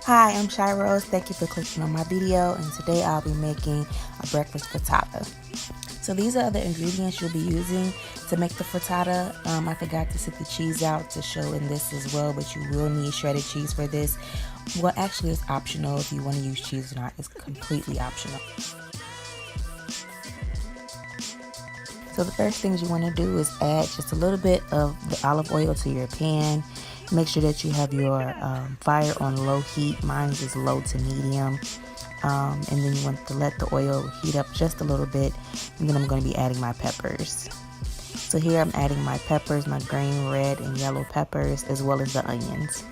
Hi, I'm Shai Rose. Thank you for clicking on my video, and today I'll be making a breakfast frittata. So these are the ingredients you'll be using to make the frittata. I forgot to set the cheese out to show in this as well, but you will need shredded cheese for this. Well, actually it's optional if you want to use cheese or not. It's completely optional. So the first things you want to do is add just a little bit of the olive oil to your pan. Make sure that you have your fire on low heat. Mine is low to medium. And then you want to let the oil heat up just a little bit. And then I'm going to be adding my peppers. So here I'm adding my peppers, my green, red, and yellow peppers, as well as the onions.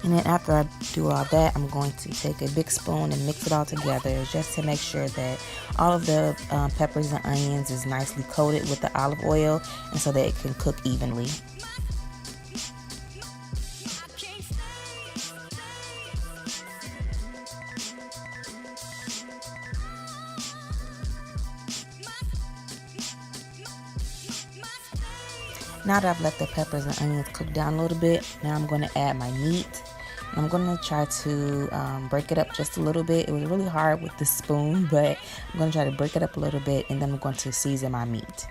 And then after I do all that, I'm going to take a big spoon and mix it all together just to make sure that all of the peppers and onions is nicely coated with the olive oil, and so that it can cook evenly. Now that I've let the peppers and onions cook down a little bit, now I'm going to add my meat. I'm going to try to break it up just a little bit. It was really hard with the spoon, but I'm going to try to break it up a little bit, and then I'm going to season my meat.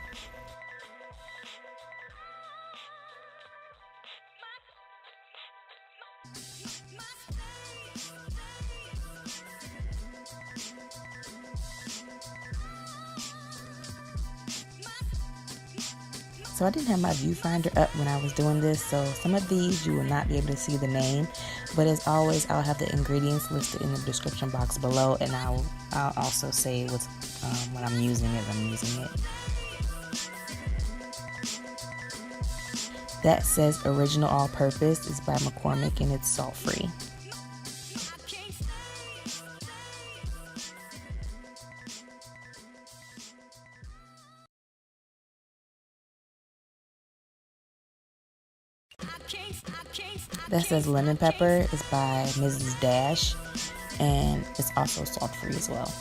So I didn't have my viewfinder up when I was doing this, so some of these you will not be able to see the name, but as always I'll have the ingredients listed in the description box below, and I'll also say what's when I'm using it. That says Original All Purpose. It's by McCormick and it's salt free. That says lemon pepper. It's by Mrs. Dash, and it's also salt free as well.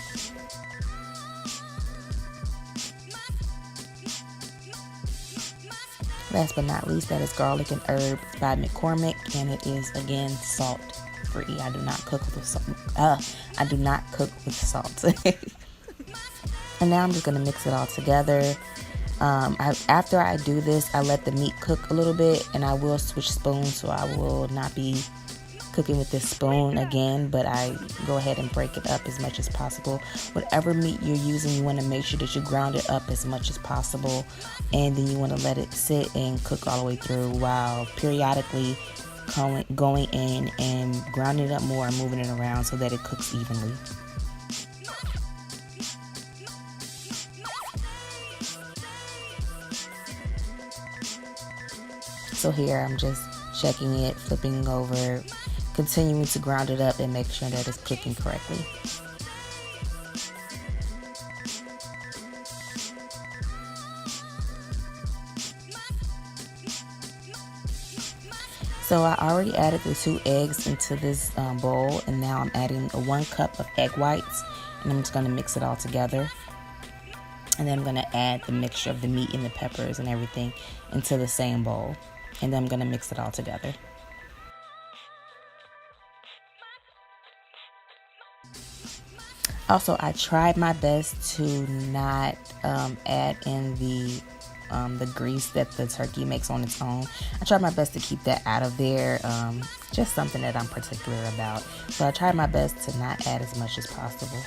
Last but not least, that is garlic and herb by McCormick, and it is again salt free. I do not cook with salt. I do not cook with salt. And now I'm just gonna mix it all together. After I do this, I let the meat cook a little bit, and I will switch spoons, so I will not be cooking with this spoon again, but I go ahead and break it up as much as possible. Whatever meat you're using, you want to make sure that you ground it up as much as possible, and then you want to let it sit and cook all the way through while periodically going in and grounding it up more and moving it around so that it cooks evenly. So here I'm just checking it, flipping over, continuing to ground it up and make sure that it's cooking correctly. So I already added the 2 eggs into this bowl, and now I'm adding 1 cup of egg whites, and I'm just going to mix it all together. And then I'm going to add the mixture of the meat and the peppers and everything into the same bowl. And then I'm going to mix it all together. Also, I tried my best to not add in the grease that the turkey makes on its own. I tried my best to keep that out of there. Just something that I'm particular about. So I tried my best to not add as much as possible.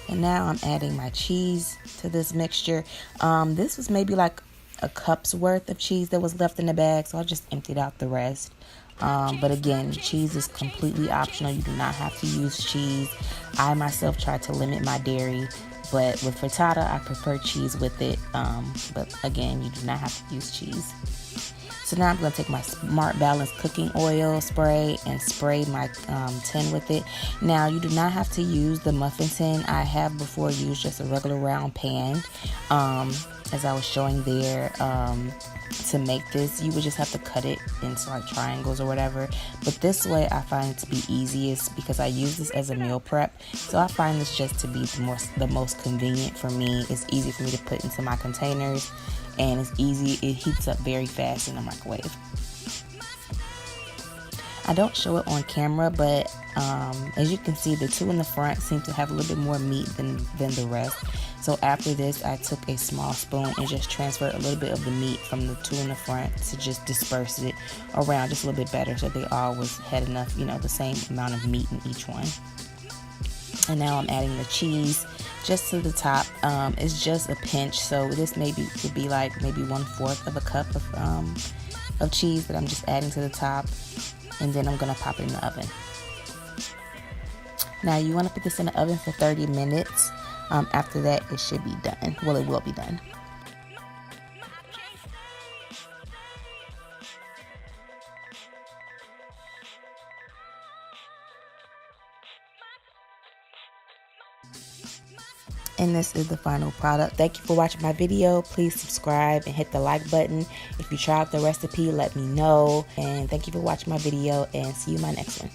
And now I'm adding my cheese to this mixture. This was maybe like a cup's worth of cheese that was left in the bag, so I just emptied out the rest. But again, cheese is completely optional. You do not have to use cheese. I myself try to limit my dairy, but with frittata, I prefer cheese with it. But again, you do not have to use cheese. So now I'm going to take my Smart Balance cooking oil spray and spray my tin with it. Now you do not have to use the muffin tin. I have before used just a regular round pan, as I was showing there. To make this, you would just have to cut it into like triangles or whatever, but this way I find it to be easiest because I use this as a meal prep. So I find this just to be the most convenient for me. It's easy for me to put into my containers, and it's easy. It heats up very fast in the microwave. I don't show it on camera, but as you can see, the two in the front seem to have a little bit more meat than the rest. So after this, I took a small spoon and just transferred a little bit of the meat from the two in the front to just disperse it around just a little bit better, so they always had enough, the same amount of meat in each one. And now I'm adding the cheese just to the top. It's just a pinch, so this would be like maybe 1/4 of a cup of cheese that I'm just adding to the top. And then I'm going to pop it in the oven. Now you want to put this in the oven for 30 minutes. After that, it should be done. Well, it will be done. And this is the final product. Thank you for watching my video. Please subscribe and hit the like button. If you tried the recipe, let me know. And thank you for watching my video, and see you in my next one.